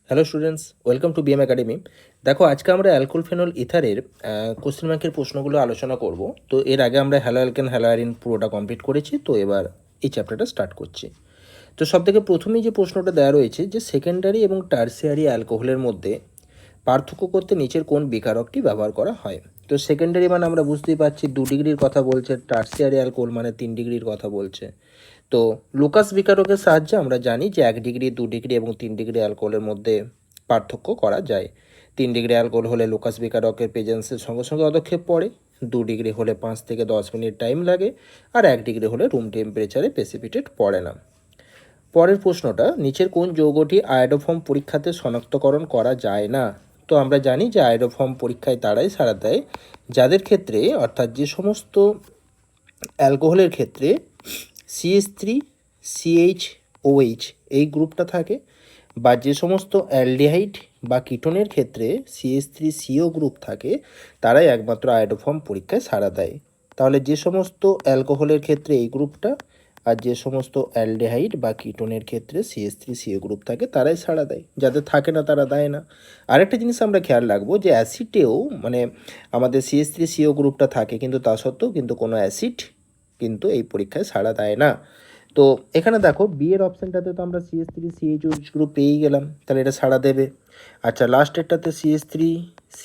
Hello students, welcome to BM academy. দেখো, আজকে আমরা অ্যালকোহল ফেনল ইথারের কোশ্চেন ব্যাংকের প্রশ্নগুলো আলোচনা করব। তো এর আগে আমরা হ্যালো অ্যালকেন হ্যালো আয়রিন পুরোটা কমপ্লিট করেছি। তো এবার এই চ্যাপ্টারটা স্টার্ট করছি। তো সবথেকে প্রথমেই যে প্রশ্নটা দেওয়া রয়েছে যে সেকেন্ডারি এবং টার্সিয়ারি অ্যালকোহলের মধ্যে পার্থক্য করতে নিচের কোন বিকারকটি ব্যবহার করা হয়। তো সেকেন্ডারি মানে আমরা বুঝতেই পারছি 2 ডিগ্রির কথা বলছে, টার্সিয়ারি অ্যালকোহল মানে 3 ডিগ্রির কথা বলছে। তো লুকাস বিকারকের সাহায্যে আমরা জানি যে 1 ডিগ্রি, 2 ডিগ্রি এবং 3 ডিগ্রি অ্যালকোহলের মধ্যে পার্থক্য করা যায়। 3 ডিগ্রি অ্যালকোহল হলে লুকাস বিকারকের প্রেজেন্সের সঙ্গে সঙ্গে পদক্ষেপ পড়ে, 2 ডিগ্রি হলে 5 থেকে 10 মিনিট টাইম লাগে, আর 1 ডিগ্রি হলে রুম টেম্পারেচারে প্রেসিপিটেট পড়ে না। পরের প্রশ্নটা, নিচের কোন যৌগটি আয়োডোফর্ম পরীক্ষাতে শনাক্তকরণ করা যায় না। তো আমরা জানি যে আয়োডোফর্ম পরীক্ষায় তারাই সাড়া দেয় যাদের ক্ষেত্রে, অর্থাৎ যে সমস্ত অ্যালকোহলের ক্ষেত্রে CH3 CHOH এই গ্রুপটা থাকে, বা যে সমস্ত অ্যালডিহাইড বা কিটোনের ক্ষেত্রে CH3CO গ্রুপ থাকে, তারাই একমাত্র আয়োডোফর্ম পরীক্ষায় সাড়া দেয়। তাহলে যে সমস্ত অ্যালকোহলের ক্ষেত্রে এই গ্রুপটা, আর যে সমস্ত অ্যালডিহাইড বা কিটোনের ক্ষেত্রে CH3CO গ্রুপ থাকে, তারাই সাড়া দেয়। যাদের থাকে না তারা দেয় না। আরেকটা জিনিস আমরা খেয়াল রাখবো যে অ্যাসিডেও মানে আমাদের CH3CO গ্রুপটা থাকে, কিন্তু তা সত্ত্বেও কিন্তু কোনো অ্যাসিড কিন্তু এই পরীক্ষায় সাড়া দেয় না। তো এখানে দেখো বি এর অপশানটাতে তো আমরা CH3CH গ্রুপ পেয়েই গেলাম, তাহলে এটা সাড়া দেবে। আচ্ছা, লাস্টেরটাতে CH3C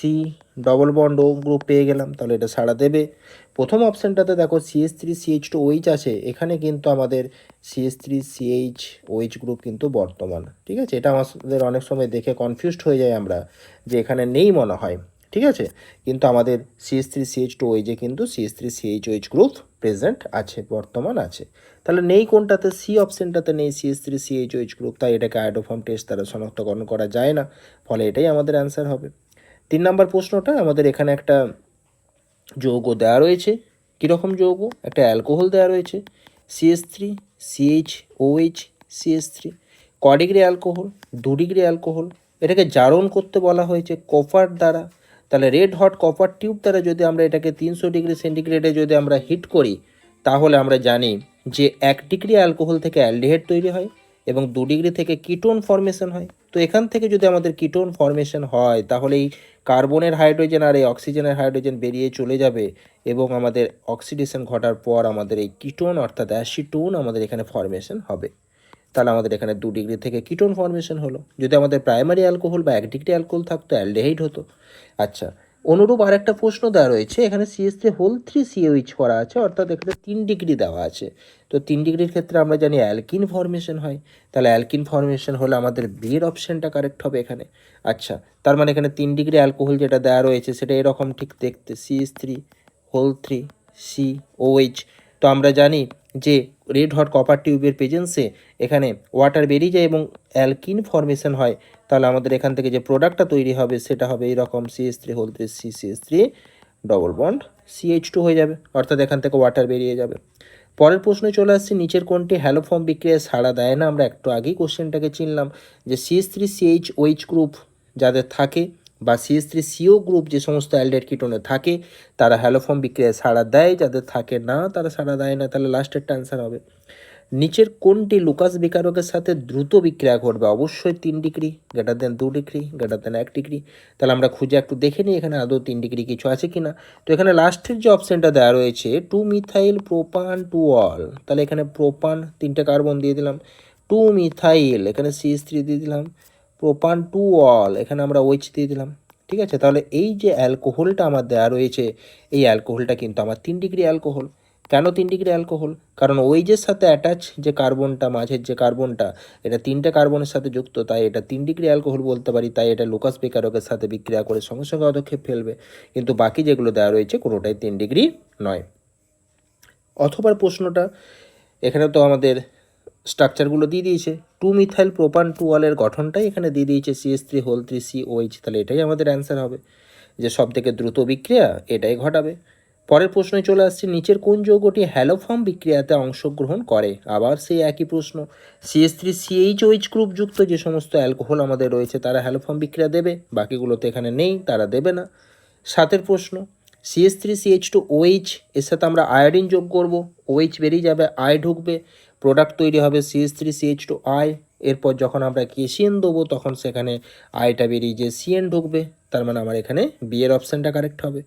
ডবল বন্ড ও গ্রুপ পেয়ে গেলাম, তাহলে এটা সাড়া দেবে। প্রথম অপশানটাতে দেখো CH3CH2OH আছে, এখানে কিন্তু আমাদের CH3CHOH গ্রুপ কিন্তু বর্তমান। ঠিক আছে, এটা আমাদের অনেক সময় দেখে কনফিউজড হয়ে যায় আমরা যে এখানে নেই মনে হয়। ঠিক আছে, কিন্তু আমাদের CH3CH2OH কিন্তু CH3CHOH গ্রুপ প্রেজেন্ট আছে, বর্তমান আছে। তাহলে নেই কোনটাতে, সি অপশানটাতে নেই CH3CHOH গ্রুপ, তাই এটাকে আয়োডোফর্ম টেস্ট দ্বারা শনাক্তকরণ করা যায় না। ফলে এটাই আমাদের অ্যান্সার হবে। 3 নম্বর প্রশ্নটা, আমাদের এখানে একটা যৌগ দেওয়া রয়েছে। কীরকম যৌগ? একটা অ্যালকোহল দেওয়া রয়েছে CH3 CHOH CH3, degree alcohol, 2 degree alcohol. এটাকে জারণ করতে বলা হয়েছে কপার দ্বারা। তাহলে রেড হট কপার টিউব দ্বারা যদি আমরা এটাকে 300 ডিগ্রি সেন্টিগ্রেডে যদি আমরা হিট করি, তাহলে আমরা জানি যে 1 ডিগ্রি অ্যালকোহল থেকে অ্যালডিহাইড তৈরি হয় এবং 2 ডিগ্রি থেকে কিটোন ফর্মেশন হয়। তো এখান থেকে যদি আমাদের কিটোন ফর্মেশন হয়, তাহলে এই কার্বনের হাইড্রোজেন আর এই অক্সিজেনের হাইড্রোজেন বেরিয়ে চলে যাবে এবং আমাদের অক্সিডেশন ঘটার পর আমাদের এই কিটোন অর্থাৎ অ্যাসিটোন আমাদের এখানে ফর্মেশন হবে। তাহলে আমাদের এখানে 2 ডিগ্রি থেকে কিটোন ফর্মেশন হলো। যদি আমাদের প্রাইমারি অ্যালকোহল বা 1 ডিগ্রি অ্যালকোহল থাকতো, অ্যালডিহাইড হতো। আচ্ছা, অনুরূপ আর একটা প্রশ্ন দেওয়া রয়েছে, এখানে CH3COH করা আছে, অর্থাৎ এখানে 3 ডিগ্রি দেওয়া আছে। তো 3 ডিগ্রির ক্ষেত্রে আমরা জানি অ্যালকিন ফর্মেশন হয়। তাহলে অ্যালকিন ফর্মেশন হলে আমাদের বি এর অপশানটা কারেক্ট হবে এখানে। আচ্ছা, তার মানে এখানে 3 ডিগ্রি অ্যালকোহল যেটা দেওয়া রয়েছে সেটা এরকম ঠিক দেখতে, CH3COH। তো আমরা জানি যে রেড হট কপার টিউবের প্রেজেন্সে এখানে ওয়াটার বেরিয়ে যায় এবং অ্যালকিন ফর্মেশন হয়। তাহলে আমাদের এখান থেকে যে প্রোডাক্টটা তৈরি হবে সেটা হবে এইরকম CH3CH3 ডবল বন্ড CH2 হয়ে যাবে, অর্থাৎ এখান থেকে ওয়াটার বেরিয়ে যাবে। পরের প্রশ্নে চলে আসছে, নিচের কোনটি হ্যালোফর্ম বিক্রিয়ায় সাড়া দেয় না। আমরা একটু আগেই কোশ্চেনটাকে চিনলাম যে CH3CHOH গ্রুপ যাদের থাকে বা CH3CO গ্রুপ যে সমস্ত অ্যালডেড কিটোনে থাকে, তারা হ্যালোফর্ম বিক্রিয়ায় সাড়া দেয়, যাদের থাকে না তারা সাড়া দেয় না। তাহলে লাস্টেরটা অ্যান্সার হবে। নিচের কোনটি লুকাস বিকারকের সাথে দ্রুত বিক্রিয়া ঘটবে? অবশ্যই 3 degree, greater than 2 degree, greater than 1 degree. তাহলে আমরা খুঁজে একটু দেখে নিই এখানে আদৌ 3 ডিগ্রি কিছু আছে কি না। তো এখানে লাস্টের যে অপশানটা দেওয়া রয়েছে 2 মিথাইল প্রোপান 2 অল, তাহলে এখানে প্রোপান 3টে কার্বন দিয়ে দিলাম, 2 মিথাইল এখানে CH3 দিয়ে দিলাম, প্রোপান 2 অল এখানে আমরা OH দিয়ে দিলাম। ঠিক আছে, তাহলে এই যে অ্যালকোহলটা আমার দেওয়া রয়েছে, এই অ্যালকোহলটা কিন্তু আমার 3 ডিগ্রি অ্যালকোহল। কেন 3 ডিগ্রি অ্যালকোহল? কারণ ওইজের সাথে অ্যাটাচ যে কার্বনটা, মাঝের যে কার্বনটা, এটা 3টে কার্বনের সাথে যুক্ত, তাই এটা 3 ডিগ্রি অ্যালকোহল বলতে পারি। তাই এটা লুকাস বিকারকের সাথে বিক্রিয়া করে সঙ্গে সঙ্গে পদক্ষেপ ফেলবে, কিন্তু বাকি যেগুলো দেওয়া রয়েছে কোনোটাই 3 ডিগ্রি নয়। অথবা প্রশ্নটা এখানে তো আমাদের স্ট্রাকচারগুলো দিয়ে দিয়েছে, 2 মিথাইল প্রোপান 2 অলের গঠনটাই এখানে দিয়ে দিয়েছে CH3COH, তাহলে এটাই আমাদের অ্যান্সার হবে যে সবথেকে দ্রুত বিক্রিয়া এটাই ঘটাবে। পরের প্রশ্নে চলে আসছে, নিচের কোন যৌগটি হ্যালোফর্ম বিক্রিয়াতে অংশগ্রহণ করে? আবার সেই একই প্রশ্ন, CH3CHOH গ্রুপ যুক্ত যে সমস্ত অ্যালকোহল আমাদের রয়েছে তারা হ্যালোফর্ম বিক্রিয়া দেবে, বাকিগুলোতে এখানে নেই, তারা দেবে না। 7 প্রশ্ন, CH3CH2OH এর সাথে আমরা আয়োডিন যোগ করব, OH বেরিয়ে যাবে, আয় ঢুকবে, প্রোডাক্ট তৈরি হবে CH3CH2I। এরপর যখন আমরা কেসিএন দেবো তখন সেখানে আইটা বেরিয়ে যে সিএন ঢুকবে, তার মানে আমার এখানে বি এর অপশানটা কারেক্ট হবে।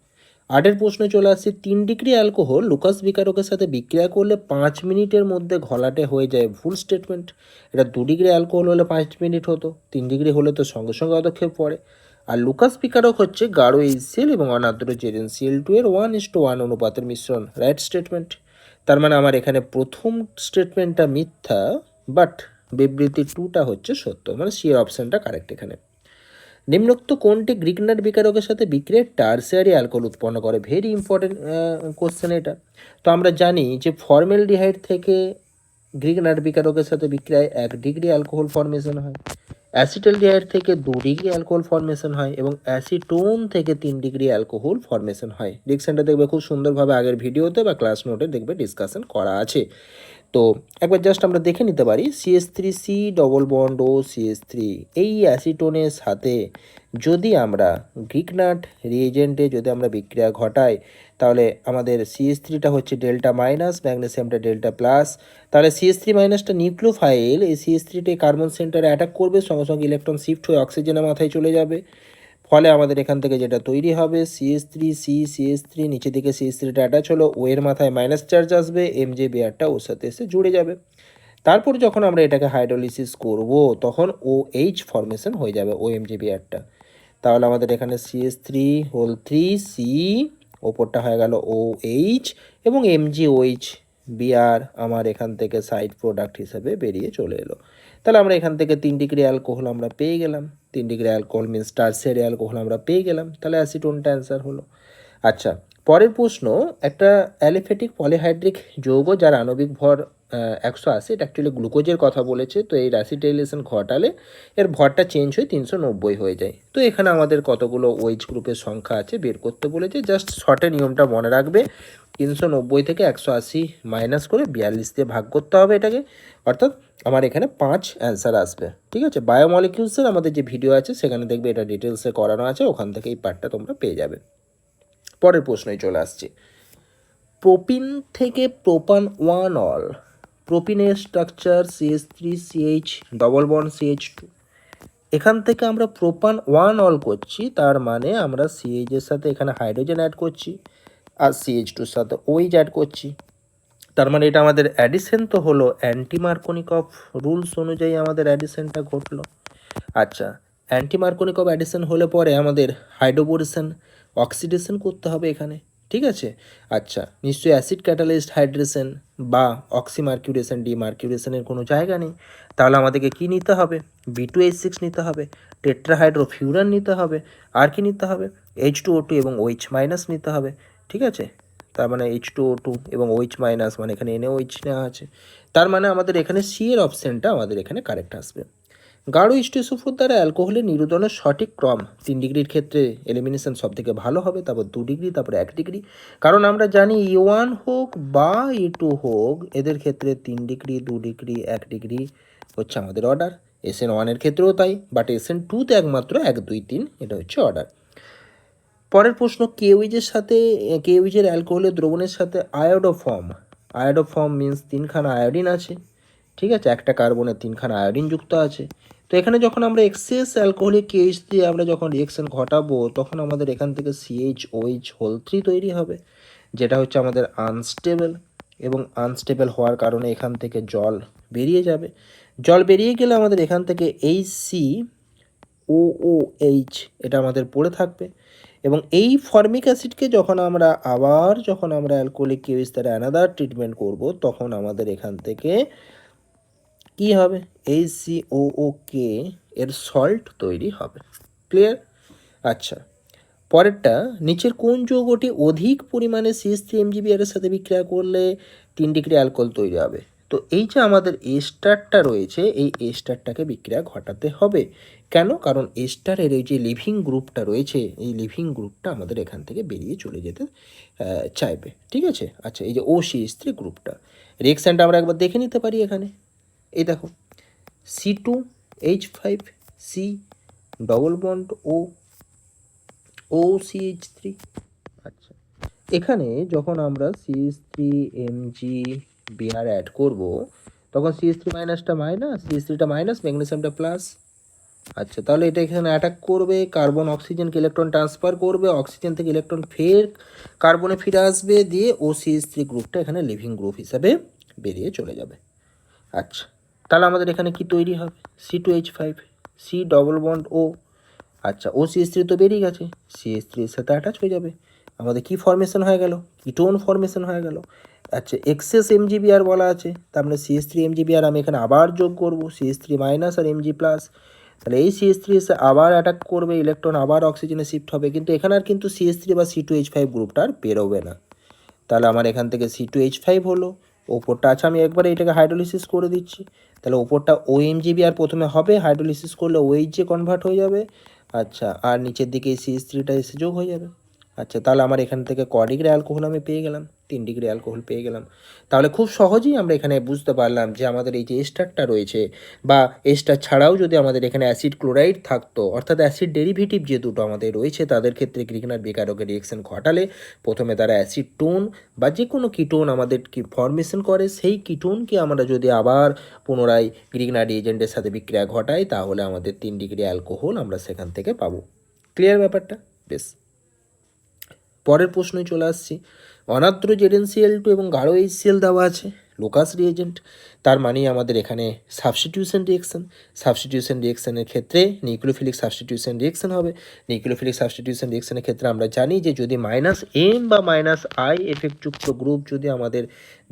8 প্রশ্নে চলে আসছে 3 ডিগ্রি অ্যালকোহল লুকাস বিকারকের সাথে বিক্রিয়া করলে 5 মিনিটের মধ্যে ঘোলাটে হয়ে যায়, ভুল স্টেটমেন্ট। এটা 2 ডিগ্রি অ্যালকোহল হলে 5 মিনিট হতো, 3 ডিগ্রি হলে তো সঙ্গে সঙ্গে পদক্ষেপ পড়ে। আর লুকাস বিকারক হচ্ছে গাঢ় HCl এবং অনার্দ্র ZnCl2 এর 1:1 অনুপাতের মিশ্রণ, রাইট স্টেটমেন্ট। তার মানে আমার এখানে প্রথম স্টেটমেন্টটা মিথ্যা, বাট বিবৃতি 2টা হচ্ছে সত্য, মানে সি এর অপশানটা কারেক্ট এখানে। নিম্নোক্ত কোনটি গ্রিগনাট বিকারকের সাথে বিক্রিয়ায় টারসিয়ারি অ্যালকোহল উৎপন্ন করে? ভেরি ইম্পর্টেন্ট কোশ্চেন এটা। তো আমরা জানি যে ফর্মেলডিহাইড থেকে গ্রিগনাট বিকারকের সাথে বিক্রিয়ায় 1 ডিগ্রি অ্যালকোহল ফর্মেশন হয়, অ্যাসিটালডিহাইড থেকে 2 ডিগ্রি অ্যালকোহল ফর্মেশন হয় এবং অ্যাসিটোন থেকে 3 ডিগ্রি অ্যালকোহল ফর্মেশন হয়। রিঅ্যাকশনটা দেখবে খুব সুন্দরভাবে আগের ভিডিওতে বা ক্লাস নোটে দেখবে ডিসকাশন করা আছে। তো একবার জাস্ট আমরা দেখে নিতে পারি, CH3C ডবল বন্ড ও CH3 এই অ্যাসিটোনের সাথে যদি আমরা গ্রিগনাট রিএজেন্টে যদি আমরা বিক্রিয়া ঘটাই তাহলে আমাদের CH3টা হচ্ছে ডেল্টা মাইনাস, ম্যাগনেসিয়ামটা ডেল্টা প্লাস। তাহলে CH3 মাইনাসটা নিউক্লিওফাইল, এই CH3টা কার্বন সেন্টারে অ্যাটাক করবে, সঙ্গে সঙ্গে ইলেকট্রন শিফট হয়ে অক্সিজেনের মাথায় চলে যাবে। ফলে আমাদের এখান থেকে যেটা তৈরি হবে CH3 নিচে দিকে CH3টা অ্যাটাচ হলো, ও এর মাথায় মাইনাস চার্জ আসবে, এমজে বিআরটা ওর সাথে এসে জুড়ে যাবে। তারপর যখন আমরা এটাকে হাইড্রোলিসিস করব তখন OH ফর্মেশন হয়ে যাবে, OMG বিআরটা। তাহলে আমাদের এখানে CH3 ওপরটা হয়ে গেল OH এবং MgOH বিআর আমার এখান থেকে সাইড প্রোডাক্ট হিসেবে বেরিয়ে চলে এলো। তাহলে আমরা এখান থেকে 3 ডিগ্রি অ্যালকোহল আমরা পেয়ে গেলাম, 3 degree alcohol means tertiary alcohol আমরা পেয়ে গেলাম, তাহলে অ্যাসিটোনটা অ্যান্সার হলো। আচ্ছা, পরের প্রশ্ন, একটা অ্যালিফেটিক পলিহাইড্রিক যৌগ যার আণবিক ভর 180, এটা অ্যাকচুয়ালি গ্লুকোজের কথা বলেছে। তো এই অ্যাসিটাইলেশন ঘটালে এর ভরটা চেঞ্জ হয়ে 390 হয়ে যায়। তো এখানে আমাদের কতগুলো OH গ্রুপের সংখ্যা আছে বের করতে বলেছে, জাস্ট শর্টে নিয়মটা মনে রাখবে, 390 থেকে 180 মাইনাস করে 42 দিয়ে ভাগ করতে হবে এটাকে, অর্থাৎ আমার এখানে 5 অ্যান্সার আসবে। ঠিক আছে, বায়োমলিকিউলসের আমাদের যে ভিডিও আছে সেখানে দেখবে এটা ডিটেলসে করানো আছে, ওখান থেকে এই পার্টটা তোমরা পেয়ে যাবে। পরের প্রশ্নই চলে আসছে, প্রোপিন থেকে প্রোপান 1 অল, প্রোপিনের structure CH3CH double bond CH2, এখান থেকে আমরা প্রোপান 1 অল করছি, তার মানে আমরা CH এর সাথে এখানে হাইড্রোজেন অ্যাড করছি আর CH2 এর সাথে OH অ্যাড করছি। তার মানে এটা আমাদের অ্যাডিশন তো হলো, অ্যান্টি মার্কোনিকভ রুলস অনুযায়ী আমাদের অ্যাডিশনটা ঘটলো। আচ্ছা, অ্যান্টি মার্কোনিকভ অ্যাডিশন হলে পরে আমাদের হাইড্রোবোরেশন অক্সিডেশন করতে হবে এখানে। ঠিক আছে, আচ্ছা, নিশ্চয়ই অ্যাসিড ক্যাটালাইজড হাইড্রেশন বা অক্সিমার্কিউরেশন ডিমার্কিউরেশনের কোনো জায়গা নেই। তাহলে আমাদেরকে কি নিতে হবে? B2H6 নিতে হবে, টেট্রাহাইড্রোফিউরান নিতে হবে, আর কি নিতে হবে? H2O2 এবং OH মাইনাস নিতে হবে। ঠিক আছে, তার মানে H2O2 এবং OH মাইনাস মানে এখানে NaOH নেওয়া আছে। তার মানে আমাদের এখানে সি এর অপশানটা আমাদের এখানে কারেক্ট আসবে। গাঢ় স্টেসোফোর দ্বারা অ্যালকোহলের নিরোধনের সঠিক ক্রম, 3 ডিগ্রির ক্ষেত্রে এলিমিনেশন সব থেকে ভালো হবে, তারপর 2 ডিগ্রি, তারপর 1 ডিগ্রি। কারণ আমরা জানি E1 হোক বা E2 হোক, এদের ক্ষেত্রে 3 ডিগ্রি, 2 ডিগ্রি, 1 ডিগ্রি হচ্ছে আমাদের অর্ডার। SN1 এর ক্ষেত্রেও তাই, বাট SN2তে একমাত্র 1, 2, 3 এটা হচ্ছে অর্ডার। পরের প্রশ্ন, কেউইজের সাথে কেউইজের অ্যালকোহলের দ্রবণের সাথে আয়োডোফর্ম, আয়োডোফর্ম মিন্স 3খানা আয়োডিন আছে। ঠিক আছে, একটা কার্বনে 3খানা আয়োডিন যুক্ত আছে। তো এখানে যখন আমরা এক্সেস অ্যালকোহলিক কেএইচ দিয়ে আমরা যখন রিয়েকশন ঘটাবো তখন আমাদের এখান থেকে CHOH3 তৈরি হবে, যেটা হচ্ছে আমাদের আনস্টেবল, এবং আনস্টেবল হওয়ার কারণে এখান থেকে জল বেরিয়ে যাবে। জল বেরিয়ে গেলে আমাদের এখান থেকে HCOOH এটা আমাদের পড়ে থাকবে, এবং এই ফর্মিক অ্যাসিডকে যখন আমরা অ্যালকোহলিক কেউইজ দ্বারা অ্যানাদার ট্রিটমেন্ট করব তখন আমাদের এখান থেকে কি হবে? HCOOK এর সল্ট তৈরি হবে। ক্লিয়ার? আচ্ছা, পরেরটা, নিচের কোন যৌগটি অধিক পরিমাণে CH3MgBr এর সাথে বিক্রিয়া করলে 3 ডিগ্রি অ্যালকোহল তৈরি হবে? তো এই যে আমাদের এস্টারটা রয়েছে, এই এস্টারটাকে বিক্রিয়া ঘটাতে হবে। কেন? কারণ এস্টারের এই যে লিভিং গ্রুপটা রয়েছে, এই লিভিং গ্রুপটা আমাদের এখান থেকে বেরিয়ে চলে যেতে চাইবে। ঠিক আছে, আচ্ছা, এই যে OCH3 গ্রুপটা, রিঅ্যাকশনটা আমরা একবার দেখে নিতে পারি এখানে। এই দেখো, C2H5C ডবল বন্ড OCH3। আচ্ছা, এখানে যখন আমরা CH3MgBr অ্যাড করব তখন CH3 মাইনাসটা মাইনাস, CH3টা মাইনাস, ম্যাগনেসিয়ামটা প্লাস। আচ্ছা, তাহলে এটা এখানে অ্যাটাক করবে, কার্বন অক্সিজেনকে ইলেকট্রন ট্রান্সফার করবে, অক্সিজেন থেকে ইলেকট্রন ফের কার্বনে ফিরে আসবে, দিয়ে OCH3 গ্রুপটা এখানে লিভিং গ্রুপ হিসাবে বেরিয়ে চলে যাবে। আচ্ছা, তাহলে আমাদের এখানে কি তৈরি হবে? C2H5, C double bond O। আচ্ছা, OCH3 তো বেরিয়ে গেছে, CH3 এর সাথে অ্যাটাচ হয়ে যাবে, আমাদের কি ফর্মেশন হয়ে গেল? কিটোন ফর্মেশন হয়ে গেল। আচ্ছা, এক্সেস MgBr বলা আছে, তার মানে CH3 MgBr আমি এখানে আবার যোগ করব, CH3 মাইনাস আর Mg প্লাস। তাহলে এই CH3 এসে আবার অ্যাটাক করবে, ইলেকট্রন আবার অক্সিজেনে শিফট হবে, কিন্তু এখানে আর কিন্তু CH3 বা C2H5 গ্রুপটা আর বেরোবে না। তাহলে আমার এখান থেকে C2H5 হলো, ওপরটা আছে, আমি একবারে এটাকে হাইড্রোলিসিস করে দিচ্ছি। তাহলে ওপরটা OMgBr প্রথমে হবে, হাইড্রোলিসিস করলে OH কনভার্ট হয়ে যাবে। আচ্ছা, আর নিচের দিকে CH3টা এসে যোগ হয়ে যাবে। আচ্ছা, তাহলে আমার এখান থেকে ক ডিগ্রি অ্যালকোহল আমি পেয়ে গেলাম? 3 ডিগ্রি অ্যালকোহল পেয়ে গেলাম। তাহলে খুব সহজেই আমরা এখানে বুঝতে পারলাম যে আমাদের এই যে এস্টারটা রয়েছে, বা এস্টার ছাড়াও যদি আমাদের এখানে অ্যাসিড ক্লোরাইড থাকতো, অর্থাৎ অ্যাসিড ডেরিভেটিভ যে দুটো আমাদের রয়েছে, তাদের ক্ষেত্রে গ্রিগনার বেকারকের রিয়েকশন ঘটালে প্রথমে তারা অ্যাসিড টোন বা যে কোনো কিটোন আমাদের কি ফর্মেশন করে, সেই কিটোনকে আমরা যদি আবার পুনরায় গ্রিগনার রিএজেন্টের সাথে বিক্রিয়া ঘটাই, তাহলে আমাদের 3 ডিগ্রি অ্যালকোহল আমরা সেখান থেকে পাবো। ক্লিয়ার ব্যাপারটা? বেশ, পরের প্রশ্নে চলে আসছি। অনার্দ্র ZnCl2 এবং গাঢ় HCl দেওয়া আছে, লুকাস রিএজেন্ট, তার মানে আমাদের এখানে সাবস্টিটিউশন রিয়েকশনের ক্ষেত্রে নিউক্লিওফিলিক সাবস্টিটিউশন রিয়েকশন হবে। নিউক্লিওফিলিক সাবস্টিটিউশন রিয়েকশনের ক্ষেত্রে আমরা জানি যে যদি -M বা -I এফেক্টযুক্ত গ্রুপ যদি আমাদের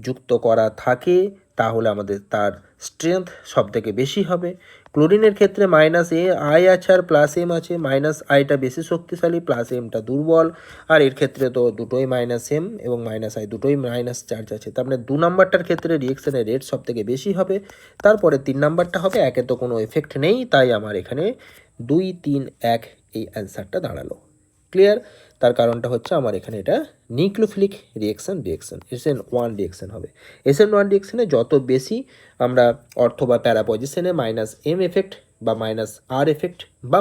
যুক্ত করা থাকে, তাহলে আমাদের তার স্ট্রেংথ সবথেকে বেশি হবে। ক্লোরিনের ক্ষেত্রে -I আছে আর +M আছে, -Iটা বেশি শক্তিশালী, +Mটা দুর্বল, আর এর ক্ষেত্রে তো দুটোই -M এবং -I দুটোই মাইনাস চার্জ আছে, তার মানে 2 নাম্বারটার ক্ষেত্রে রিয়েকশনের রেট সবথেকে বেশি হবে। তারপরে 3 নাম্বারটা হবে, একে তো কোনো এফেক্ট নেই, তাই আমার এখানে 2, 3, 1 এই অ্যান্সারটা দাঁড়ালো। ক্লিয়ার? তার কারণটা হচ্ছে আমার এখানে এটা নিউক্লিওফিলিক রিয়েকশন SN1 রিয়েকশন হবে। SN1 রিয়েকশনে যত বেশি আমরা অর্থ বা প্যারা পজিশনে -M এফেক্ট বা -R এফেক্ট বা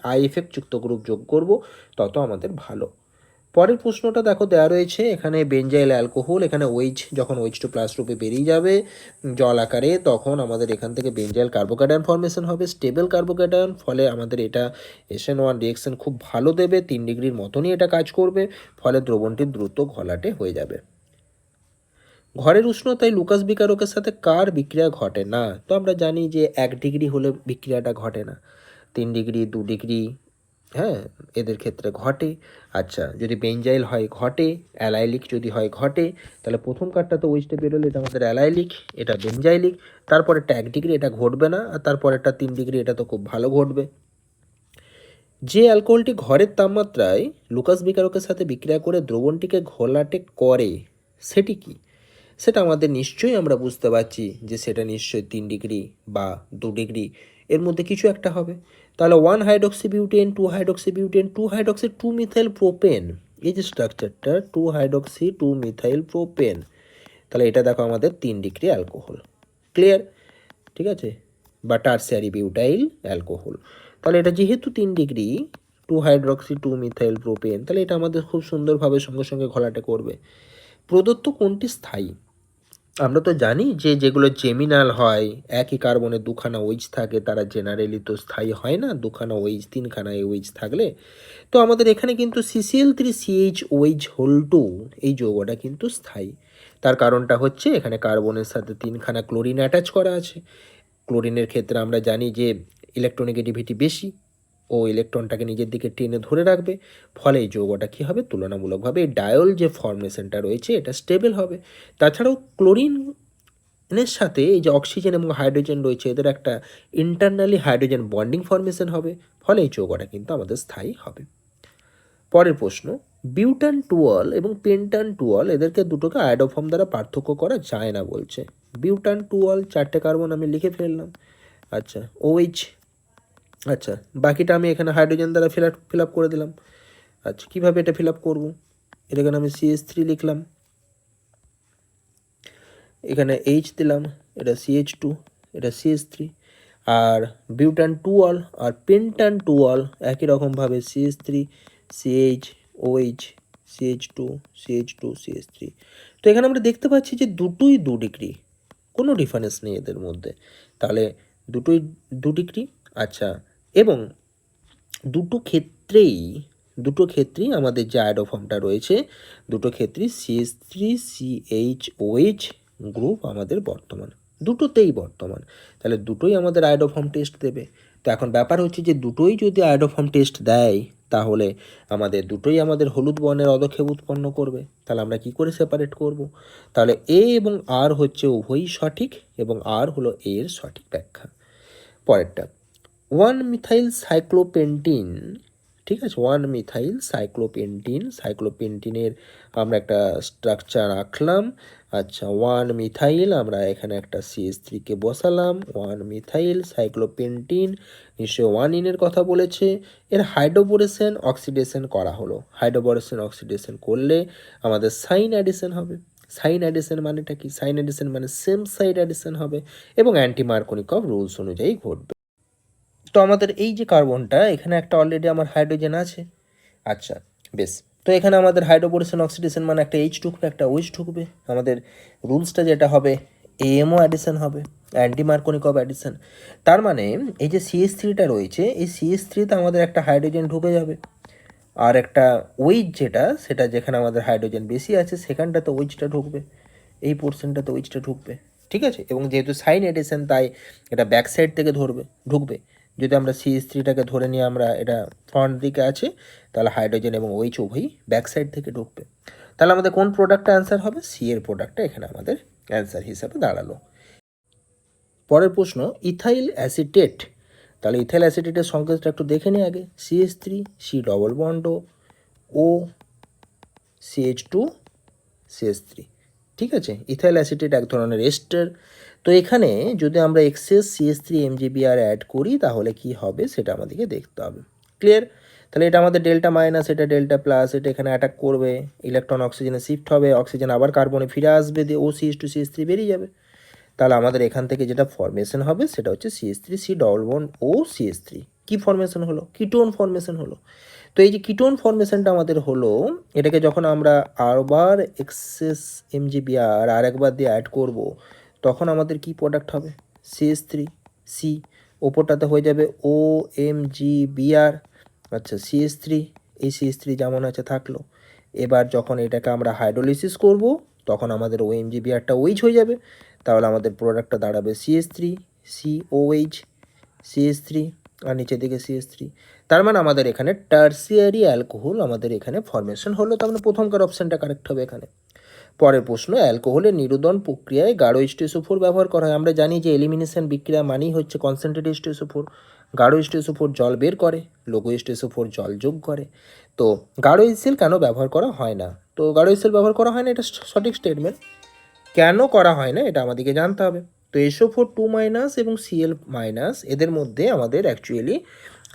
-I এফেক্ট যুক্ত গ্রুপ যোগ করব, তত আমাদের ভালো। পরের প্রশ্নটা দেখো দেওয়া রয়েছে এখানে, বেঞ্জাইল অ্যালকোহল, এখানে OH যখন OH2 প্লাস রূপে বেরিয়ে যাবে জল আকারে, তখন আমাদের এখান থেকে বেঞ্জাইল কার্বোক্যাটায়ন ফর্মেশন হবে, স্টেবল কার্বোক্যাটায়ন, ফলে আমাদের এটা SN1 রিয়েকশন খুব ভালো দেবে, 3 ডিগ্রির মতনই এটা কাজ করবে, ফলে দ্রবণটি দ্রুত ঘোলাটে হয়ে যাবে। ঘরের উষ্ণতায় লুকাস বিকারকের সাথে কার বিক্রিয়া ঘটে না? তো আমরা জানি যে 1 ডিগ্রি হলে বিক্রিয়াটা ঘটে না, 3 ডিগ্রি, 2 ডিগ্রি, হ্যাঁ, এদের ক্ষেত্রে ঘটে। আচ্ছা, যদি বেঞ্জাইল হয় ঘটে, অ্যালাইলিক যদি হয় ঘটে, তাহলে প্রথম কার্ডটা তো ওয়েস্টে বেরোলে এটা আমাদের অ্যালাইলিক, এটা বেঞ্জাইলিক, তারপরেরটা 1 ডিগ্রি এটা ঘটবে না, আর তারপরেরটা 3 ডিগ্রি এটা তো খুব ভালো ঘটবে। যে অ্যালকোহলটি ঘরের তাপমাত্রায় লুকাস বিকারকের সাথে বিক্রিয়া করে দ্রবণটিকে ঘোলাটে করে, সেটি কি? সেটা আমাদের নিশ্চয়ই আমরা বুঝতে পারছি যে সেটা নিশ্চয়ই 3 ডিগ্রি বা 2 ডিগ্রি এর মধ্যে কিছু একটা হবে। তাহলে 1 হাইড্রক্সিবিউটেন, 2 হাইড্রক্সিবিউটেন, 2 হাইড্রক্সি 2 মিথাইল প্রোপেন, এই যে স্ট্রাকচারটা 2 হাইড্রক্সি 2 মিথাইল প্রোপেন, তাহলে এটা দেখো আমাদের 3 ডিগ্রি অ্যালকোহল। ক্লিয়ার? ঠিক আছে, বা টারসিয়ারি বিউটাইল অ্যালকোহল। তাহলে এটা যেহেতু 3 ডিগ্রি, 2 হাইড্রক্সি 2 মিথাইল প্রোপেন, তাহলে এটা আমাদের খুব সুন্দরভাবে সঙ্গে সঙ্গে ঘোলাটে করবে। প্রদত্ত কোনটি স্থায়ী? আমরা তো জানি যে যেগুলো জেমিনাল হয়, একই কার্বনে দুখানা ওইচ থাকে, তারা জেনারেলি তো স্থায়ী হয় না, দুখানা ওইচ, তিনখানা ওইচ থাকলে। তো আমাদের এখানে কিন্তু CCl3CHOH2 এই যৌগটা কিন্তু স্থায়ী। তার কারণটা হচ্ছে এখানে কার্বনের সাথে 3খানা ক্লোরিন অ্যাটাচ করা আছে। ক্লোরিনের ক্ষেত্রে আমরা জানি যে ইলেকট্রোনেগেটিভিটি বেশি, ও ইলেকট্রনটাকে নিজের দিকে টেনে ধরে রাখবে, ফলে এই যৌগটা কী হবে, তুলনামূলকভাবে এই ডায়ল যে ফর্মেশনটা রয়েছে এটা স্টেবল হবে। তাছাড়াও ক্লোরিনের সাথে এই যে অক্সিজেন এবং হাইড্রোজেন রয়েছে, এদের একটা ইন্টারনালি হাইড্রোজেন বন্ডিং ফর্মেশন হবে, ফলে এই যৌগটা কিন্তু আমাদের স্থায়ী হবে। পরের প্রশ্ন, বিউটান টুয়েল এবং পেন্টান টুয়েল, এদেরকে দুটোকে আয়োডোফর্ম দ্বারা পার্থক্য করা যায় না বলছে। বিউটান টুয়েল 4টে কার্বন আমি লিখে ফেললাম, আচ্ছা OH, আচ্ছা বাকিটা আমি এখানে হাইড্রোজেন দ্বারা ফিল আপ করে দিলাম। আচ্ছা, কীভাবে এটা ফিল আপ করবো? এখানে আমি CH3 লিখলাম, এখানে H দিলাম, এটা CH2, এটা CH3, আর বিউটান টুয়েল আর পেন্টান টুয়েল একই রকমভাবে CH3 CH OH CH2 CH2 CH3। তো এখানে আমরা দেখতে পাচ্ছি যে দুটোই 2 ডিগ্রি, কোনো ডিফারেন্স নেই এদের মধ্যে। তাহলে দুটোই 2 ডিগ্রি। আচ্ছা, এবং দুটো ক্ষেত্রেই আমাদের যে আয়োডো ফর্মটা রয়েছে, দুটো ক্ষেত্রেই CH3CHOH গ্রুপ আমাদের বর্তমান, দুটোতেই বর্তমান। তাহলে দুটোই আমাদের আয়োডো ফর্ম টেস্ট দেবে। তো এখন ব্যাপার হচ্ছে যে দুটোই যদি আয়োডো ফর্ম টেস্ট দেয়, তাহলে দুটোই আমাদের হলুদ বর্ণের অদক্ষেপ উৎপন্ন করবে। তাহলে আমরা কি করে সেপারেট করব? তাহলে এ এবং আর হচ্ছে উভয়ই সঠিক, এবং আর হলো এর সঠিক ব্যাখ্যা। পরেরটা, 1-মিথাইল সাইক্লোপেন্টিন, ঠিক আছে, 1-মিথাইল সাইক্লোপেন্টিনের আমরা একটা স্ট্রাকচার আঁকলাম। আচ্ছা, 1-মিথাইল আমরা এখানে একটা CH3কে বসালাম, 1-মিথাইল সাইক্লোপেন্টিন নিশ্চয়ই 1 কথা বলেছে। এর হাইড্রোবোরেশন অক্সিডেশন করা হলো, হাইড্রোবোরেশন অক্সিডেশন করলে আমাদের সাইন অ্যাডিশন হবে। সাইন অ্যাডিশন মানেটা কি? সাইন অ্যাডিশন মানে সেম সাইড অ্যাডিশন হবে এবং অ্যান্টি মার্কোনিকভ রুলস অনুযায়ী ঘটবে। তো আমাদের এই যে কার্বনটা, এখানে একটা অলরেডি আমার হাইড্রোজেন আছে। আচ্ছা, বেশ। তো এখানে আমাদের হাইড্রোবোরেশন অক্সিডেশন মানে একটা H ঢুকবে, একটা OH ঢুকবে। আমাদের রুলসটা যেটা হবে, AMO অ্যাডিশন হবে, অ্যান্টি মার্কোনিকভ অ্যাডিশন। তার মানে এই যে CH3টা রয়েছে, এই CH3তে আমাদের একটা হাইড্রোজেন ঢুকে যাবে, আর একটা OH যেটা, সেটা যেখানে আমাদের হাইড্রোজেন বেশি আছে সেখানটাতে OHটা ঢুকবে, এই পোর্শনটাতে OHটা ঢুকবে, ঠিক আছে। এবং যেহেতু সাইন এডিশন, তাই এটা ব্যাক সাইড থেকে ঢুকবে। যদি আমরা CH3টাকে ধরে নিয়ে আমরা এটা ফ্রন্ট দিকে আছে, তাহলে হাইড্রোজেন এবং OH উভয়ই ব্যাক সাইড থেকে ঢুকবে। তাহলে আমাদের কোন প্রোডাক্টটা অ্যান্সার হবে? সি এর প্রোডাক্টটা এখানে আমাদের অ্যান্সার হিসাবে দাঁড়ালো। পরের প্রশ্ন, ইথাইল অ্যাসিটেট। তাহলে ইথাইল অ্যাসিটেটের সংকেতটা একটু দেখে নিই আগে। CH3, C ডবল বন্ড ও CH2 CH3, ঠিক আছে। ইথাইল অ্যাসিটেট এক ধরনের এস্টার। তো এখানে যদি আমরা এক্সেস CH3 MgBr অ্যাড করি, তাহলে কি হবে সেটা আমাদেরকে দেখতে হবে। ক্লিয়ার? তাহলে এটা আমাদের ডেল্টা মাইনাস, এটা ডেল্টা প্লাস, এটা এখানে অ্যাটাক করবে, ইলেকট্রন অক্সিজেনে শিফট হবে, অক্সিজেন আবার কার্বনে ফিরে আসবে, দিয়ে OCH2 CH3 বেরিয়ে যাবে। তাহলে আমাদের এখান থেকে যেটা ফরমেশন হবে সেটা হচ্ছে CH3 C ডবল বন্ড ও CH3। কি ফরমেশন হলো? কিটোন ফরমেশন হলো। তো এই যে কিটোন ফরমেশনটা আমাদের হলো, এটাকে যখন আমরা আবার এক্সেস MgBr আর একবার দিয়ে অ্যাড করব, তখন আমাদের কি প্রোডাক্ট হবে? CH3 C, ওপরটাতে হয়ে যাবে OMgBr। আচ্ছা, CH3, এই CH3 যেমন আছে থাকলো। এবার যখন এটাকে আমরা হাইড্রোলিসিস করব, তখন আমাদের OMgBrটা OH হয়ে যাবে। তাহলে আমাদের প্রোডাক্টটা দাঁড়াবে CH3 COH, CH3 আর নিচের দিকে CH3। তার মানে আমাদের এখানে টার্সিয়ারি অ্যালকোহল আমাদের এখানে ফরমেশন হলো। তার মানে প্রথমকার অপশানটা কারেক্ট হবে এখানে। পরের প্রশ্ন, অ্যালকোহলের নিরোধন প্রক্রিয়ায় গাঢ় H2SO4 ব্যবহার করা হয়। আমরা জানি যে এলিমিনেশন বিক্রিয়া মানেই হচ্ছে কনসেন্ট্রেট H2SO4। গাঢ় H2SO4 জল বের করে, লঘু H2SO4 জল যোগ করে। তো গাঢ় HCl কেন ব্যবহার করা হয় না? তো গাঢ় HCl ব্যবহার করা হয় না, এটা সঠিক স্টেটমেন্ট। কেন করা হয় না এটা আমাদেরকে জানতে হবে। তো SO4 2- এবং Cl- এদের মধ্যে আমাদের অ্যাকচুয়ালি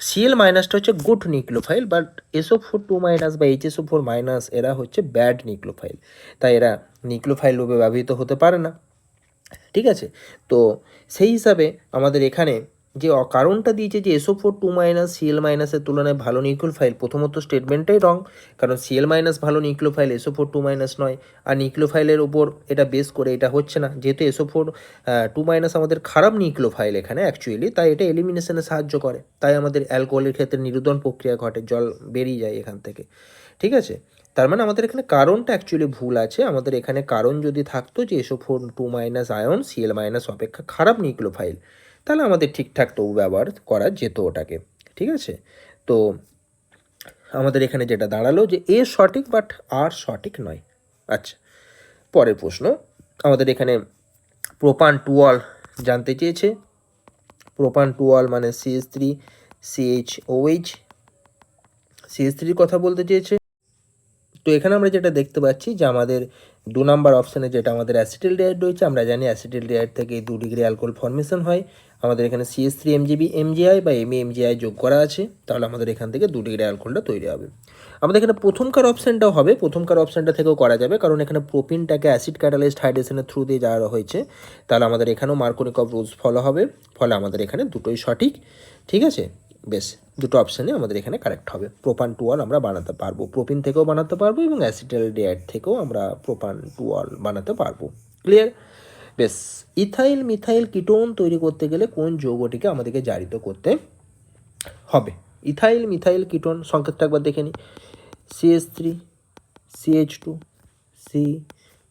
Cl- হচ্ছে গুড নিউক্লিওফাইল, বাট SO4 2- বা HSO4- এরা হচ্ছে ব্যাড নিউক্লিওফাইল, তাই এরা নিউক্লিওফাইল রূপে ব্যবহৃত হতে পারে না, ঠিক আছে। তো সেই হিসাবে আমাদের এখানে যে কারণটা দিয়েছে যে SO4 2- Cl- এর তুলনায় ভালো নিউক্লিওফাইল, প্রথমত স্টেটমেন্টটাই রং। কারণ Cl- ভালো নিউক্লিওফাইল, SO4 2- নয়। আর নিউক্লিওফাইলের উপর এটা বেস করে এটা হচ্ছে না, যেহেতু SO4 2- আমাদের খারাপ নিউক্লিওফাইল এখানে অ্যাকচুয়ালি, তাই এটা এলিমিনেশনে সাহায্য করে। তাই আমাদের অ্যালকোহলের ক্ষেত্রে নিরোধন প্রক্রিয়া ঘটে, জল বেরিয়ে যায় এখান থেকে, ঠিক আছে। তার মানে আমাদের এখানে কারণটা অ্যাকচুয়ালি ভুল আছে। আমাদের এখানে কারণ যদি থাকতো যে SO4 2- আয়ন Cl- অপেক্ষা খারাপ নিউক্লিওফাইল, তাহলে আমাদের ঠিকঠাক তবু ব্যবহার করা যেত ওটাকে, ঠিক আছে। তো আমাদের এখানে যেটা দাঁড়ালো যে এ সঠিক, বাট আর সঠিক নয়। আচ্ছা, পরের প্রশ্ন, আমাদের এখানে প্রোপান-টুঅল জানতে চেয়েছে। প্রোপান-টুঅল মানে CH3 CHOH, CH3 কথা বলতে চেয়েছে। তো এখানে আমরা যেটা দেখতে পাচ্ছি যে আমাদের 2 নম্বর অপশানে যেটা আমাদের অ্যাসিটালডিহাইড রয়েছে, আমরা জানি অ্যাসিটালডিহাইড থেকে 2 ডিগ্রি অ্যালকোহল ফর্মেশন হয়। আমাদের এখানে CH3 MgI বা MeMgI যোগ করা আছে, তাহলে আমাদের এখান থেকে 2 ডিগ্রি অ্যালকোহলটা তৈরি হবে। আমাদের এখানে প্রথমকার অপশানটাও হবে, প্রথমকার অপশানটা থেকেও করা যাবে, কারণ এখানে প্রোপিনটাকে অ্যাসিড ক্যাটালাইজড হাইড্রেশনের থ্রু দিয়ে যাওয়া হয়েছে। তাহলে আমাদের এখানেও মার্কোনিকভ রুলস ফলো হবে, ফলে আমাদের এখানে দুটোই সঠিক, ঠিক আছে। বেশ, দুটো অপশানে আমাদের এখানে কারেক্ট হবে। প্রোপান-টুঅল আমরা বানাতে পারবো, প্রোপিন থেকেও বানাতে পারবো এবং অ্যাসিটালডিহাইড থেকেও আমরা প্রোপান-টুঅল বানাতে পারবো। ক্লিয়ার? বেশ, ইথাইল মিথাইল কিটোন তৈরি করতে গেলে কোন যৌগটিকে আমাদেরকে জারিত করতে হবে? ইথাইল মিথাইল কিটোন সংকেতটা একবার দেখে নিই। CH3 CH2 C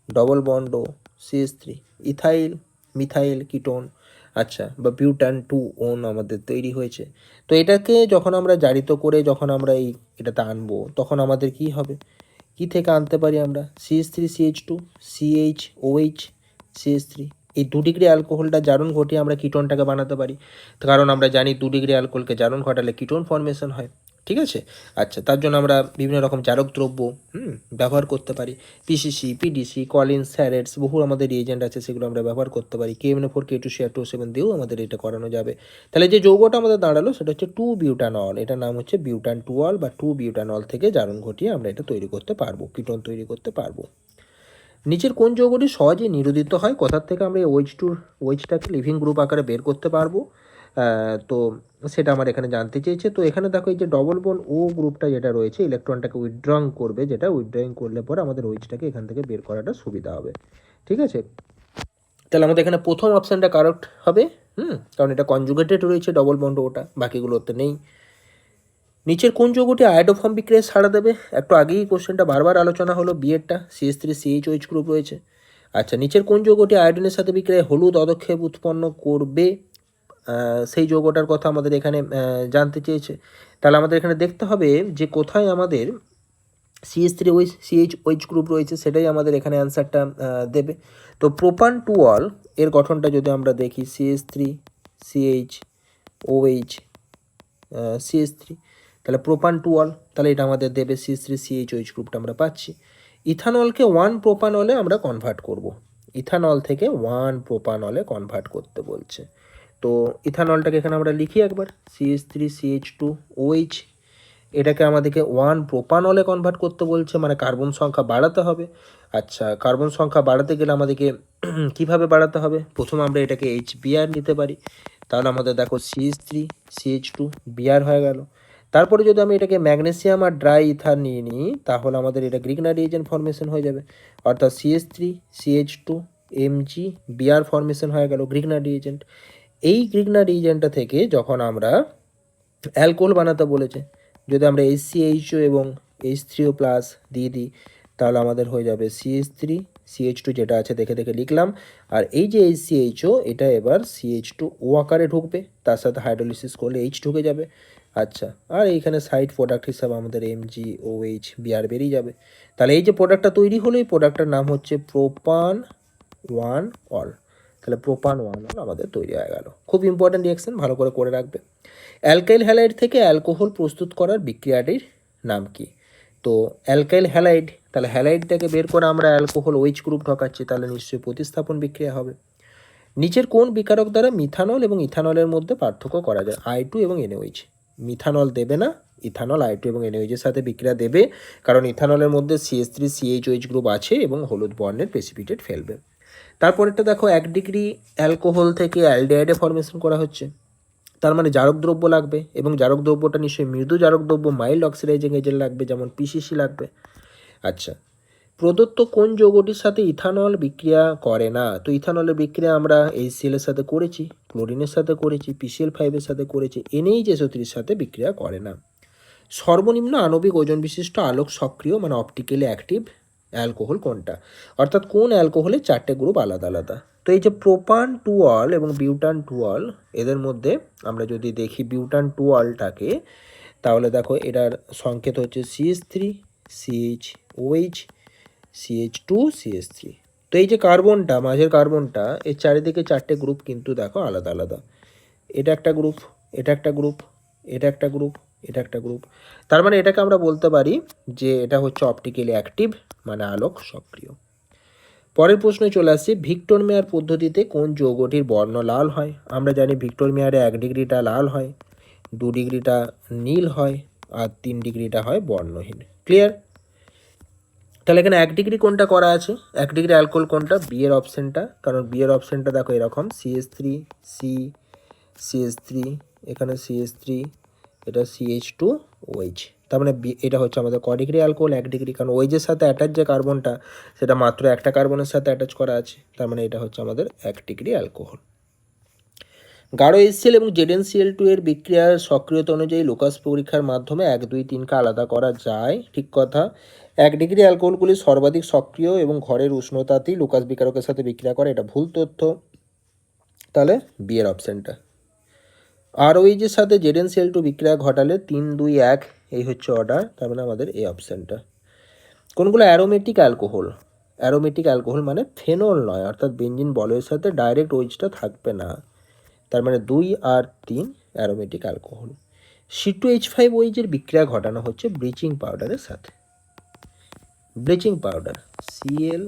double bond ও CH3, ইথাইল মিথাইল কিটোন, আচ্ছা, বা বিউটান 2 আমাদের তৈরি হয়েছে। তো এটাকে যখন আমরা জারিত করে যখন আমরা এটাতে আনবো তখন আমাদের কি হবে? কি থেকে আনতে পারি আমরা? CH3 CH2 CHOH CH3, এই 2 ডিগ্রি অ্যালকোহলটা জারণ ঘটিয়ে আমরা কিটোনটাকে বানাতে পারি। কারণ আমরা জানি 2 ডিগ্রি অ্যালকোহলকে জারণ ঘটালে কিটোন ফর্মেশন হয়, ঠিক আছে? আচ্ছা, তার জন্য আমরা বিভিন্ন রকম জারক দ্রব্য ব্যবহার করতে পারি। পিসিসি, পিডিসি, কলিন্স, স্যারেটস, বহু আমাদের রিয়েজেন্ট আছে, সেগুলো আমরা ব্যবহার করতে পারি। KMnO4 K2CR2O7 দিয়েও আমাদের এটা করানো যাবে। তাহলে যে যৌগটা আমাদের দাঁড়ালো সেটা হচ্ছে 2 বিউটানল, এটার নাম হচ্ছে বিউটান 2 বা 2 বিউটানল থেকে জারণ ঘটিয়ে আমরা এটা তৈরি করতে পারবো, কিটোন তৈরি করতে পারবো। নিচের কোন যৌগটি সহজেই নিরোধিত হয়? কোথার থেকে আমরা এই OH2টাকে লিভিং গ্রুপ আকারে বের করতে পারবো? তো সেটা আমার এখানে জানতে চেয়েছে। তো এখানে দেখো এই যে ডবল বন্ড ও গ্রুপটা যেটা রয়েছে, ইলেকট্রনটাকে উইথড্রং করবে, যেটা উইথড্রয়িং করলে পরে আমাদের OH-টাকে এখান থেকে বের করাটা সুবিধা হবে, ঠিক আছে? তাহলে আমাদের এখানে প্রথম অপশানটা কারেক্ট হবে, কারণ এটা কনজুগেটেড রয়েছে ডবল বন্ড ওটা, বাকিগুলোতে নেই। নিচের কোন যৌগটি আয়োডোফর্ম বিক্রিয়ায় সাড়া দেবে? একটু আগেই কোশ্চেনটা বারবার আলোচনা হলো, বিয়েরটা CH3 CHOH গ্রুপ রয়েছে। আচ্ছা, নিচের কোন যৌগটি আয়োডিনের সাথে বিক্রিয়ায় হলুদ অদক্ষেপ উৎপন্ন করবে? সেই যৌগটার কথা আমাদের এখানে জানতে চেয়েছে। তাহলে আমাদের এখানে দেখতে হবে যে কোথায় আমাদের CH3OH CHOH গ্রুপ রয়েছে, সেটাই আমাদের এখানে অ্যান্সারটা দেবে। তো প্রোপান 2 এর গঠনটা যদি আমরা দেখি, CH3 CHOH CH3, তাহলে প্রোপান 2 তাহলে এটা আমাদের দেবে CH3 CHOH গ্রুপটা আমরা পাচ্ছি। ইথানলকে 1 প্রোপানলে আমরা কনভার্ট করব, ইথানল থেকে 1 প্রোপানলে কনভার্ট করতে বলছে। তো ইথানলটাকে এখানে আমরা লিখি একবার, CH3 CH2OH, এটাকে আমাদেরকে 1 প্রোপানলে কনভার্ট করতে বলছে, মানে কার্বন সংখ্যা বাড়াতে হবে। আচ্ছা, কার্বন সংখ্যা বাড়াতে গেলে আমাদেরকে কিভাবে বাড়াতে হবে? প্রথমে আমরা এটাকে HBr নিতে পারি, তাহলে আমাদের দেখো CH3 CH2 Br হয়ে গেল। তারপরে যদি আমি এটাকে ম্যাগনেসিয়াম আর ড্রাই ইথার নিয়ে নিই, তাহলে আমাদের এটা গ্রিগনার রিয়েজেন্ট ফর্মেশন হয়ে যাবে, অর্থাৎ CH3 CH2 MgBr ফর্মেশন হয়ে গেল গ্রিগনার রিয়েজেন্ট। এই গ্রিগনার রিয়েজেন্টটা থেকে যখন আমরা অ্যালকোহল বানাতে বলেছে, যদি আমরা HCHO এবং H3O+ দিয়ে দিই, তাহলে আমাদের হয়ে যাবে CH3 CH2, যেটা আছে দেখে দেখে লিখলাম। আর এই যে HCHO, এটা এবার CH2O আকারে ঢুকবে, তার সাথে হাইড্রোলিসিস করলে H ঢুকে যাবে। আচ্ছা, আর এইখানে সাইড প্রোডাক্ট হিসাবে আমাদের MgOH Br বেরিয়ে যাবে। তাহলে এই যে প্রোডাক্টটা তৈরি হলো, এই প্রোডাক্টটার নাম হচ্ছে প্রোপান 1 অল। তাহলে প্রোপান 1 অল আমাদের তৈরি হয়ে গেল। খুব ইম্পর্ট্যান্ট রিঅ্যাকশন, ভালো করে রাখবে। অ্যালকাইল হ্যালাইড থেকে অ্যালকোহল প্রস্তুত করার বিক্রিয়াটির নাম কি? তো অ্যালকাইল হ্যালাইড, তাহলে হ্যালাইডটাকে বের করে আমরা অ্যালকোহল OH গ্রুপ ঢোকাচ্ছি, তাহলে নিশ্চয়ই প্রতিস্থাপন বিক্রিয়া হবে। নিচের কোন বিকারক দ্বারা মিথানল এবং ইথানলের মধ্যে পার্থক্য করা যায়? I2 এবং NaOH। মিথানল দেবে না, ইথানল I2 এবং NaOH এর সাথে বিক্রিয়া দেবে, কারণ ইথানলের মধ্যে CH3 CHOH গ্রুপ আছে এবং হলুদ বর্ণের প্রেসিপিটেট ফেলবে। তারপরেরটা দেখো, 1 ডিগ্রি অ্যালকোহল থেকে অ্যালডিহাইডে ফর্মেশন করা হচ্ছে, তার মানে জারক দ্রব্য লাগবে, এবং জারক দ্রব্যটা নিশ্চয়ই মৃদু জারক দ্রব্য, মাইল্ড অক্সিডাইজিং এজেন্ট লাগবে, যেমন পিসিসি লাগবে। আচ্ছা, প্রদত্ত কোন যৌগটির সাথে ইথানল বিক্রিয়া করে না? তো ইথানলের বিক্রিয়া আমরা HCl এর সাথে করেছি, ক্লোরিনের সাথে করেছি, PCl5 এর সাথে করেছি, NHSO3 এর সাথে বিক্রিয়া করে না। সর্বনিম্ন আণবিক ওজন বিশিষ্ট আলোক সক্রিয় মানে অপটিক্যালি অ্যাক্টিভ অ্যালকোহল কোনটা? অর্থাৎ কোন অ্যালকোহলের 4টে গ্রুপ আলাদা আলাদা। তো এই যে প্রোপান 2 এবং বিউটান 2, এদের মধ্যে আমরা যদি দেখি বিউটান 2টাকে, তাহলে দেখো এটার সংকেত হচ্ছে CH3 CHOH CH2 CH3। তো এই যে কার্বনটা, মাঝের কার্বনটা, এর চারিদিকে 4টে গ্রুপ কিন্তু দেখো আলাদা আলাদা, এটা একটা গ্রুপ, এটা একটা গ্রুপ, এটা একটা গ্রুপ, এটা একটা গ্রুপ। তার মানে এটাকে আমরা বলতে পারি যে এটা হচ্ছে অপটিক্যালি অ্যাক্টিভ মানে আলোক সক্রিয়। পরের প্রশ্নে চলে আসছি, ভিক্টর মেয়ার পদ্ধতিতে কোন যৌগটির বর্ণ লাল হয়? আমরা জানি ভিক্টর মেয়ারে 1 ডিগ্রিটা লাল হয়, 2 ডিগ্রিটা নীল হয়, আর 3 ডিগ্রিটা হয় বর্ণহীন। ক্লিয়ার? তাহলে এখানে 1 ডিগ্রি কোনটা করা আছে? 1 ডিগ্রি অ্যালকোহল কোনটা? বি এর অপশানটা, কারণ বি এর অপশানটা দেখো এরকম, CH3 CH3, এখানে CH3, এটা CH2OH। তার মানে এটা হচ্ছে আমাদের ক ডিগ্রি অ্যালকোহল, 1 ডিগ্রি, কারণ ওইজের সাথে অ্যাটাচ যে কার্বনটা সেটা মাত্র একটা কার্বনের সাথে অ্যাটাচ করা আছে, তার মানে এটা হচ্ছে আমাদের 1 ডিগ্রি অ্যালকোহল। গাঢ় HCl এবং ZnCl2 এর বিক্রিয়ার সক্রিয়তা অনুযায়ী লুকাস পরীক্ষার মাধ্যমে 1, 2, 3কে আলাদা করা যায়, ঠিক কথা। 1 ডিগ্রি অ্যালকোহলগুলি সর্বাধিক সক্রিয় এবং ঘরের উষ্ণতাতেই লুকাস বিকারকের সাথে বিক্রিয়া করে, এটা ভুল তথ্য, তাহলে বি এর অপশানটা। ROH এর সাথে ZnCl2 বিক্রিয়া ঘটালে 3, 2, 1 এই হচ্ছে অর্ডার, তার মানে আমাদের এই অপশানটা। কোনগুলো অ্যারোমেটিক অ্যালকোহল? অ্যারোমেটিক অ্যালকোহল মানে ফেনল নয়, অর্থাৎ বেঞ্জিন বলয়ের সাথে ডাইরেক্ট ওইচটা থাকবে না, তার মানে 2 আর 3 অ্যারোমেটিক অ্যালকোহল। C2H5OH এর বিক্রিয়া ঘটানো হচ্ছে ব্লিচিং পাউডারের সাথে। Bleaching powder Cl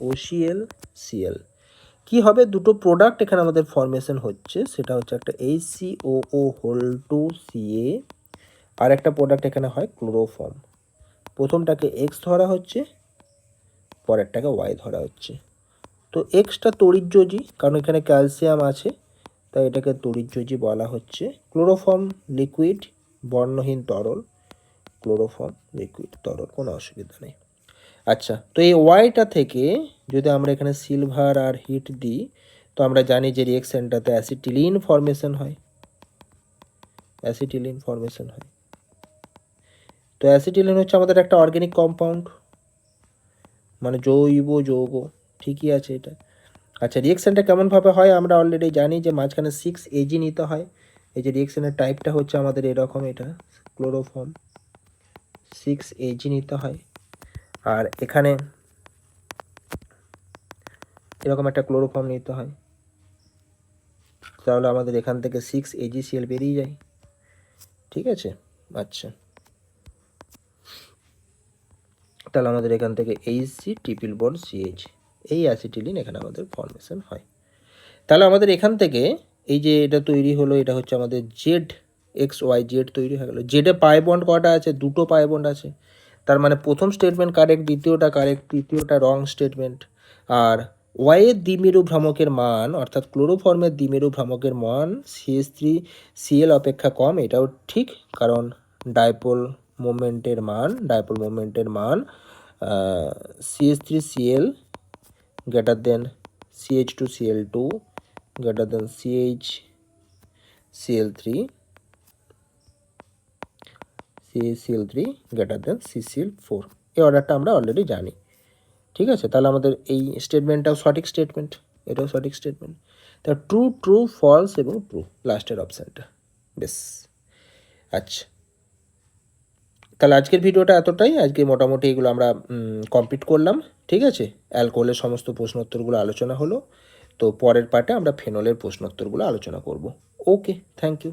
OCl Cl কি হবে, দুটো প্রোডাক্ট এখানে আমাদের ফর্মেশন হচ্ছে, সেটা হচ্ছে একটা HCOO2CA আর একটা প্রোডাক্ট এখানে হয় ক্লোরোফর্ম। প্রথমটাকে X ধরা হচ্ছে, পরেরটাকে Y ধরা হচ্ছে। তো Xটা তড়িৎযোজী, কারণ এখানে ক্যালসিয়াম আছে, তাই এটাকে তড়িৎযোজী বলা হচ্ছে। ক্লোরোফর্ম লিকুইড, বর্ণহীন তরল, ক্লোরোফর্ম লিকুইড তরল, কোনো অসুবিধা নেই। আচ্ছা, তো এই ওয়াইটা থেকে যদি আমরা এখানে সিলভার আর হিট দিই, তো আমরা জানি যে রিয়েকশনটাতে অ্যাসিটিলিন ফর্মেশন হয়, অ্যাসিটিলিন ফর্মেশন হয়। তো অ্যাসিটিলিন হচ্ছে আমাদের একটা অর্গ্যানিক কম্পাউন্ড, মানে জৈব যৌগ, ঠিকই আছে এটা। আচ্ছা, রিয়েকশনটা কেমনভাবে হয় আমরা অলরেডি জানি যে মাঝখানে 6Ag নিতে হয়। এই যে রিয়েকশনের টাইপটা হচ্ছে আমাদের এরকম, এটা ক্লোরোফর্ম, 6Ag নিতে হয়। আর এখানে এরকম একটা ক্লোরোফর্ম নিতে হয়, তাহলে আমাদের এখান থেকে 6AgCl বেরিয়ে যায়, ঠিক আছে। আচ্ছা, তাহলে আমাদের এখান থেকে HC ট্রিপল বন্ড CH, এই অ্যাসিটিলিন এখানে আমাদের ফর্মেশন হয়। তাহলে আমাদের এখান থেকে এই যে এটা তৈরি হলো, এটা হচ্ছে আমাদের ZXYZ তৈরি হয়ে গেল। জেডে পাই বন্ড কটা আছে? দুটো পাই বন্ড আছে, তার মানে প্রথম স্টেটমেন্ট কারেক্ট, দ্বিতীয়টা কারেক্ট, তৃতীয়টা রং স্টেটমেন্ট। আর ওয়াইয়ের দ্বিমেরু ভ্রামকের মান, অর্থাৎ ক্লোরোফর্মের দ্বিমেরু ভ্রামকের মান CH3Cl অপেক্ষা কম, এটাও ঠিক, কারণ ডাইপোল মোমেন্টের মান CH3Cl greater than CH2Cl2 greater than CHCl3 greater than CCl4, এই অর্ডারটা আমরা অলরেডি জানি, ঠিক আছে। তাহলে আমাদের এই স্টেটমেন্টটাও সঠিক স্টেটমেন্ট, এটাও সঠিক স্টেটমেন্ট। তা ট্রু, ট্রু, ফলস এবং ট্রু, লাস্টের অপশানটা, বেশ। আচ্ছা, তাহলে আজকের ভিডিওটা এতটাই। আজকে মোটামুটি এগুলো আমরা কমপ্লিট করলাম, ঠিক আছে। অ্যালকোহলের সমস্ত প্রশ্নোত্তরগুলো আলোচনা হলো, তো পরের পার্টে আমরা ফেনলের প্রশ্নোত্তরগুলো আলোচনা করব। ওকে, থ্যাংক ইউ।